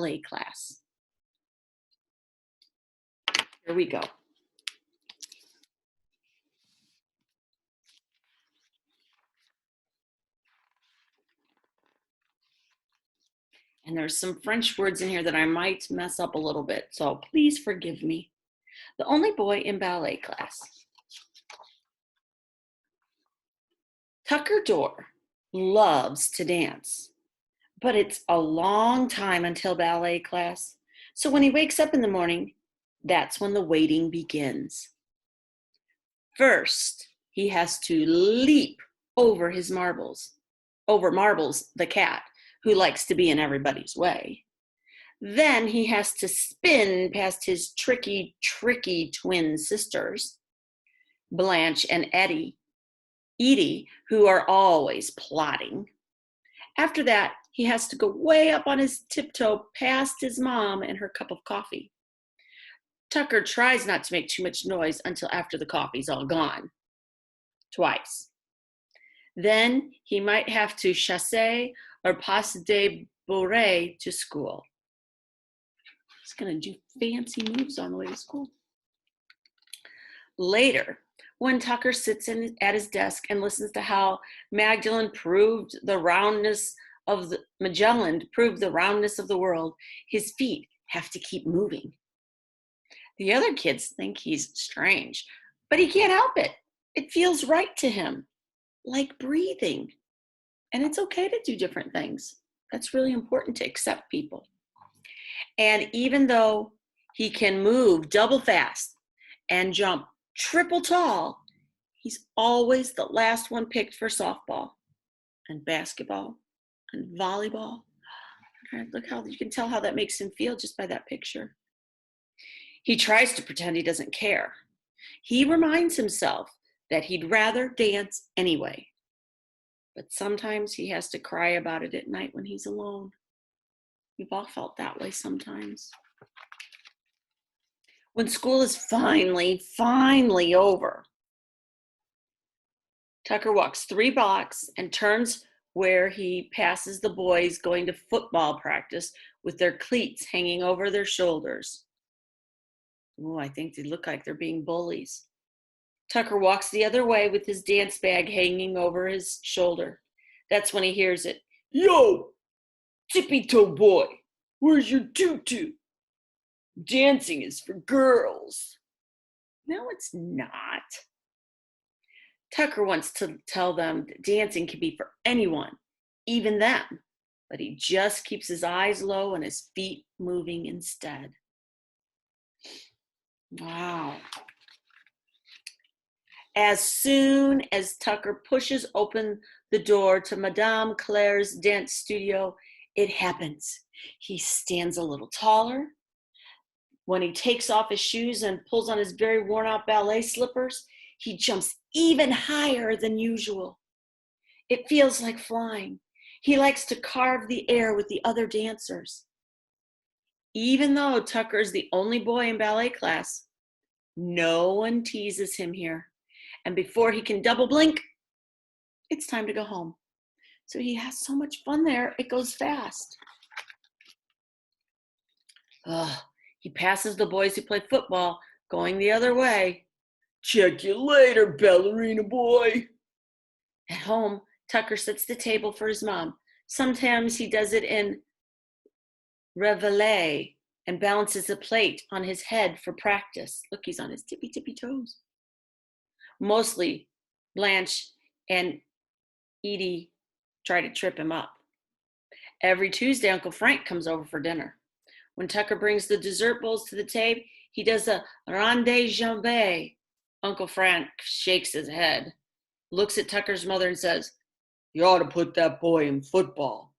ballet class. Here we go. And there's some French words in here that I might mess up a little bit, so please forgive me. The only boy in ballet class. Tucker Dorr loves to dance, but it's a long time until ballet class. So when he wakes up in the morning, that's when the waiting begins. First, he has to leap over Marbles, the cat, who likes to be in everybody's way. Then he has to spin past his tricky twin sisters, Blanche and Edie, who are always plotting. After that, he has to go way up on his tiptoe past his mom and her cup of coffee. Tucker tries not to make too much noise until after the coffee's all gone. Twice. Then he might have to chasse or passe des bourrées to school. He's going to do fancy moves on the way to school. Later, when Tucker sits at his desk and listens to how Magellan proved the roundness of the world, his feet have to keep moving. The other kids think he's strange, but he can't help it. It feels right to him, like breathing. And it's okay to do different things. That's really important, to accept people. And even though he can move double fast and jump triple tall, he's always the last one picked for softball and basketball and volleyball. Look how you can tell how that makes him feel just by that picture. He tries to pretend he doesn't care. He reminds himself that he'd rather dance anyway. But sometimes he has to cry about it at night when he's alone. We've all felt that way sometimes. When school is finally over, Tucker walks 3 blocks and turns where he passes the boys going to football practice with their cleats hanging over their shoulders. Oh, I think they look like they're being bullies. Tucker walks the other way with his dance bag hanging over his shoulder. That's when he hears it. Yo, tippy toe boy, where's your tutu? Dancing is for girls. No, it's not. Tucker wants to tell them that dancing can be for anyone, even them, but he just keeps his eyes low and his feet moving instead. Wow. As soon as Tucker pushes open the door to Madame Claire's dance studio, it happens. He stands a little taller. When he takes off his shoes and pulls on his very worn-out ballet slippers, he jumps even higher than usual. It feels like flying. He likes to carve the air with the other dancers. Even though Tucker is the only boy in ballet class, no one teases him here. And before he can double blink, it's time to go home. So he has so much fun there, it goes fast. He passes the boys who play football, going the other way. Check you later, ballerina boy. At home, Tucker sets the table for his mom. Sometimes he does it in reveille and balances a plate on his head for practice. Look, he's on his tippy toes. Mostly, Blanche and Edie try to trip him up. Every Tuesday, Uncle Frank comes over for dinner. When Tucker brings the dessert bowls to the table, he does a ronde jambe. Uncle Frank shakes his head, looks at Tucker's mother and says, "You ought to put that boy in football."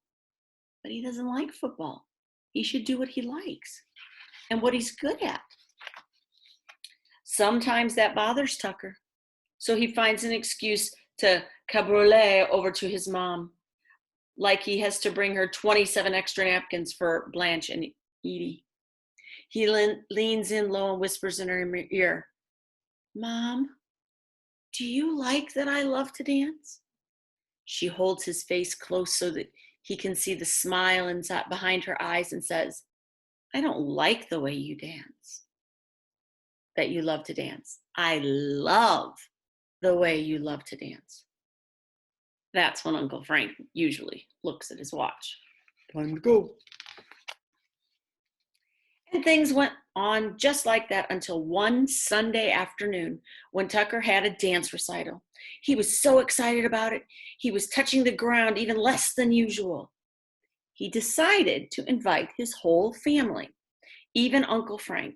But he doesn't like football. He should do what he likes and what he's good at. Sometimes that bothers Tucker, so he finds an excuse to cabriolet over to his mom, like he has to bring her 27 extra napkins for Blanche and Edie. He leans in low and whispers in her ear, "Mom, do you like that I love to dance?" She holds his face close so that he can see the smile inside behind her eyes and says, I don't like the way you dance, that you love to dance. I love the way you love to dance. That's when Uncle Frank usually looks at his watch. Time to go. And things went on just like that until one Sunday afternoon when Tucker had a dance recital. He was so excited about it, he was touching the ground even less than usual. He decided to invite his whole family, even Uncle Frank.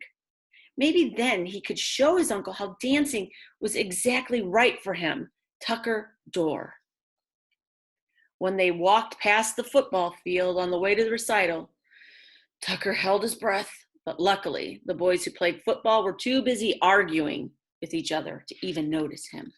Maybe then he could show his uncle how dancing was exactly right for him. Tucker Dorr. When they walked past the football field on the way to the recital, Tucker held his breath, but luckily the boys who played football were too busy arguing with each other to even notice him.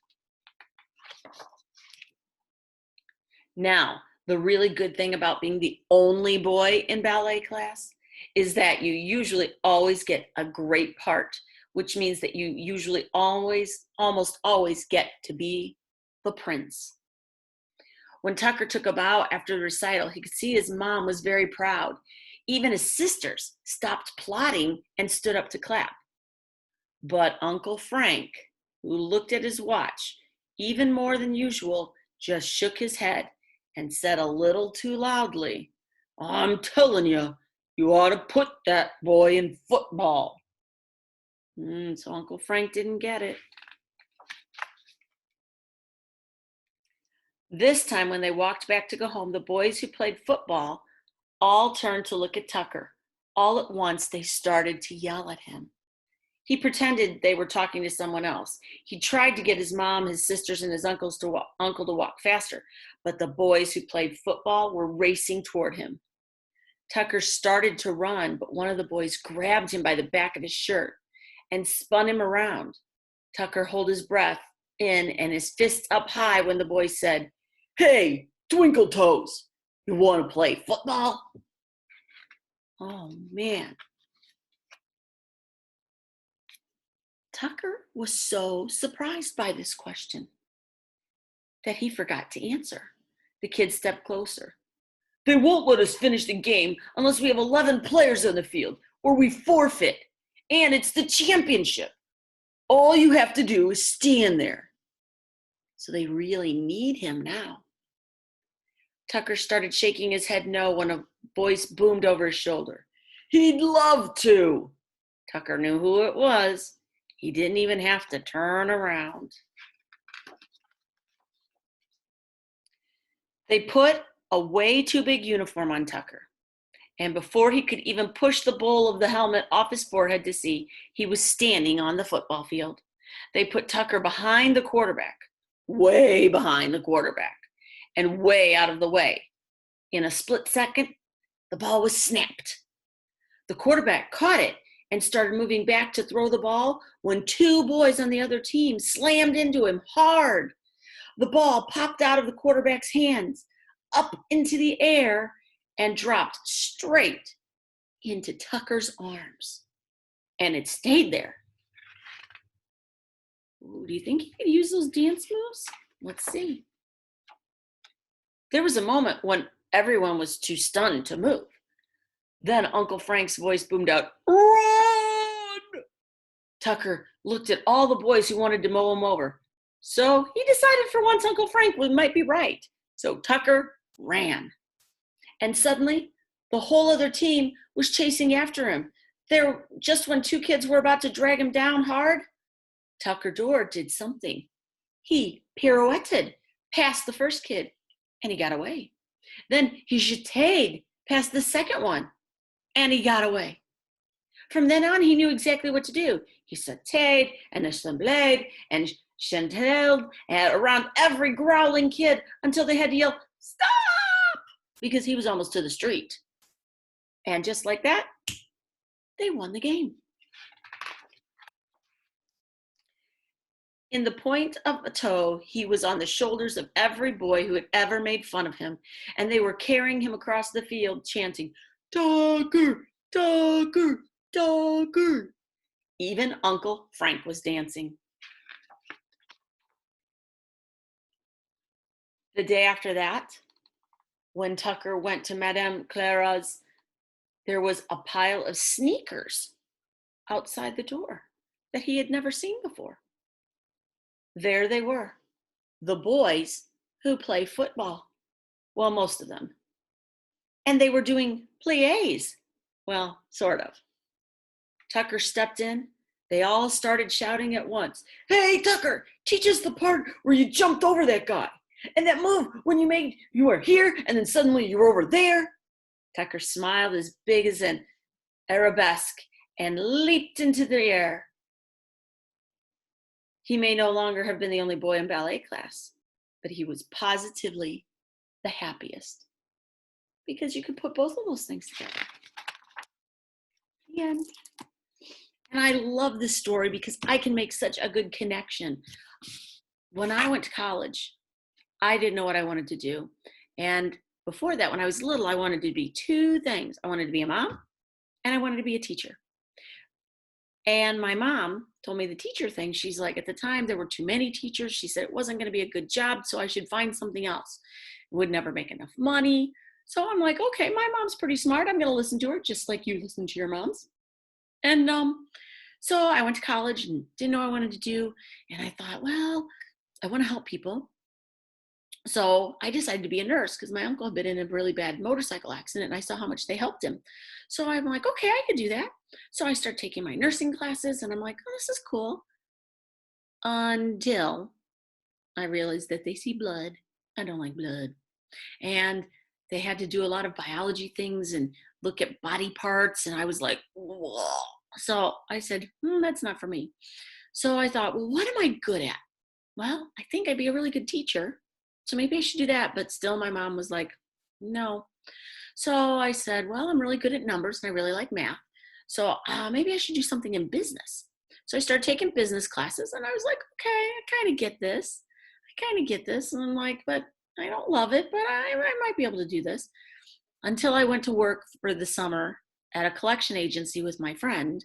Now, the really good thing about being the only boy in ballet class is that you usually always get a great part, which means that you usually almost always get to be the prince. When Tucker took a bow after the recital, he could see his mom was very proud. Even his sisters stopped plotting and stood up to clap. But Uncle Frank, who looked at his watch even more than usual, just shook his head and said a little too loudly, "I'm telling you, you ought to put that boy in football." So Uncle Frank didn't get it. This time when they walked back to go home, the boys who played football all turned to look at Tucker. All at once, they started to yell at him. He pretended they were talking to someone else. He tried to get his mom, his sisters, and his uncle to walk faster, but the boys who played football were racing toward him. Tucker started to run, but one of the boys grabbed him by the back of his shirt and spun him around. Tucker held his breath in and his fists up high when the boy said, "Hey, Twinkle Toes, you want to play football?" Oh, man. Tucker was so surprised by this question that he forgot to answer. The kid stepped closer. "They won't let us finish the game unless we have 11 players on the field, or we forfeit. And it's the championship. All you have to do is stand there." So they really need him now. Tucker started shaking his head no when a voice boomed over his shoulder. "He'd love to." Tucker knew who it was. He didn't even have to turn around. They put a way too big uniform on Tucker. And before he could even push the bowl of the helmet off his forehead to see, he was standing on the football field. They put Tucker behind the quarterback, way behind the quarterback, and way out of the way. In a split second, the ball was snapped. The quarterback caught it and started moving back to throw the ball when two boys on the other team slammed into him hard. The ball popped out of the quarterback's hands, up into the air, and dropped straight into Tucker's arms. And it stayed there. Ooh, do you think he could use those dance moves? Let's see. There was a moment when everyone was too stunned to move. Then Uncle Frank's voice boomed out, "Run!" Tucker looked at all the boys who wanted to mow him over. So he decided for once Uncle Frank might be right. So Tucker ran. And suddenly, the whole other team was chasing after him. Just when two kids were about to drag him down hard, Tucker Dorr did something. He pirouetted past the first kid, and he got away. Then he jeteed past the second one, and he got away. From then on, he knew exactly what to do. He sauteed and assembled and chanteled around every growling kid until they had to yell, "Stop!" because he was almost to the street. And just like that, they won the game. In the point of a toe, he was on the shoulders of every boy who had ever made fun of him, and they were carrying him across the field, chanting, "Tucker, Tucker, Tucker." Even Uncle Frank was dancing. The day after that, when Tucker went to Madame Clara's there was a pile of sneakers outside the door that he had never seen before. There they were, the boys who play football. Well, most of them. And they were doing pliés. Well, sort of. Tucker stepped in. They all started shouting at once. Hey, Tucker, teach us the part where you jumped over that guy. And that move when you were here and then suddenly you were over there. Tucker smiled as big as an arabesque and leaped into the air. He may no longer have been the only boy in ballet class, but he was positively the happiest because you could put both of those things together. The end. And I love this story because I can make such a good connection. When I went to college, I didn't know what I wanted to do. And before that, when I was little, I wanted to be two things. I wanted to be a mom and I wanted to be a teacher. And my mom told me the teacher thing. She's like, at the time, there were too many teachers. She said it wasn't going to be a good job, so I should find something else. It would never make enough money. So I'm like, okay, my mom's pretty smart. I'm going to listen to her just like you listen to your moms. And so I went to college and didn't know what I wanted to do. And I thought, well, I want to help people. So I decided to be a nurse because my uncle had been in a really bad motorcycle accident and I saw how much they helped him. So I'm like, okay, I could do that. So I start taking my nursing classes and I'm like, oh, this is cool. Until I realized that they see blood. I don't like blood. And they had to do a lot of biology things and look at body parts. And I was like, whoa. So I said, that's not for me. So I thought, well, what am I good at? Well, I think I'd be a really good teacher. So maybe I should do that. But still my mom was like, no. So I said, well, I'm really good at numbers and I really like math. So maybe I should do something in business. So I started taking business classes and I was like, okay, I kind of get this. And I'm like, but I don't love it, but I might be able to do this. Until I went to work for the summer at a collection agency with my friend.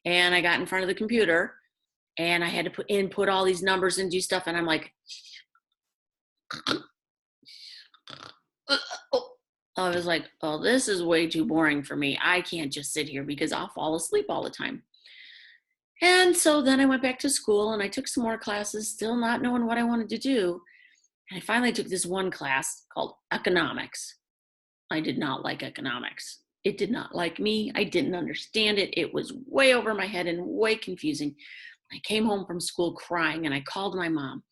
And I got in front of the computer and I had to input all these numbers and do stuff. And I'm like, I was like, oh, this is way too boring for me. I can't just sit here because I'll fall asleep all the time. And so then I went back to school and I took some more classes, still not knowing what I wanted to do. And I finally took this one class called economics. I did not like economics. It did not like me. I didn't understand it. It was way over my head and way confusing. I came home from school crying and I called my mom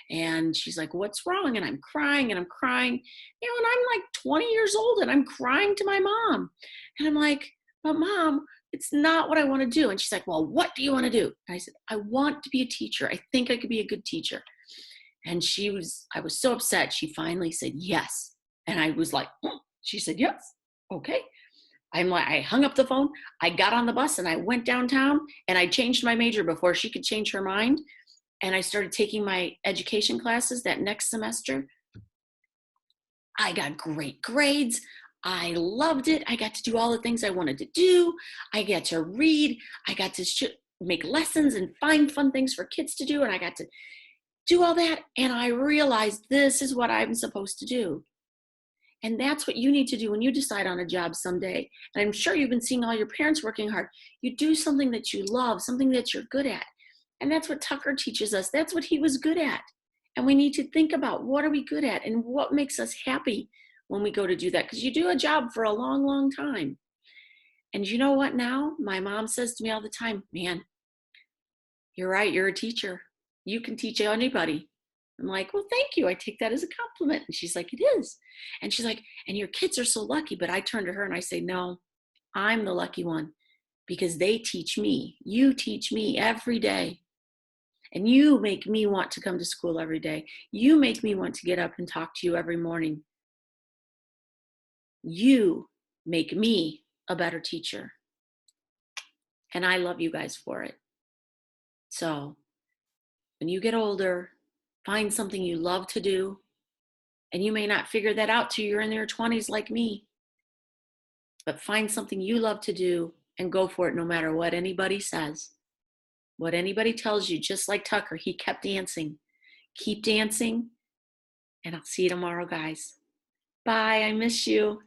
and she's like, what's wrong? And I'm crying. And I'm like 20 years old and I'm crying to my mom. And I'm like, but Mom, it's not what I want to do. And she's like, well, what do you want to do? And I said, I want to be a teacher. I think I could be a good teacher. And I was so upset. She finally said yes. And I was like, she said, yes. Okay. I hung up the phone, I got on the bus and I went downtown and I changed my major before she could change her mind. And I started taking my education classes that next semester. I got great grades. I loved it. I got to do all the things I wanted to do. I got to read. I got to make lessons and find fun things for kids to do. And I got to do all that. And I realized this is what I'm supposed to do. And that's what you need to do when you decide on a job someday. And I'm sure you've been seeing all your parents working hard. You do something that you love, something that you're good at. And that's what Tucker teaches us. That's what he was good at. And we need to think about what are we good at and what makes us happy when we go to do that. Because you do a job for a long, long time. And you know what now? My mom says to me all the time, man, you're right. You're a teacher. You can teach anybody. I'm like, well, thank you. I take that as a compliment. And she's like, it is. And she's like, and your kids are so lucky. But I turn to her and I say, no, I'm the lucky one because they teach me. You teach me every day. And you make me want to come to school every day. You make me want to get up and talk to you every morning. You make me a better teacher. And I love you guys for it. So when you get older, find something you love to do. And you may not figure that out till you're in your 20s like me. But find something you love to do and go for it no matter what anybody says. What anybody tells you, just like Tucker, he kept dancing. Keep dancing. And I'll see you tomorrow, guys. Bye. I miss you.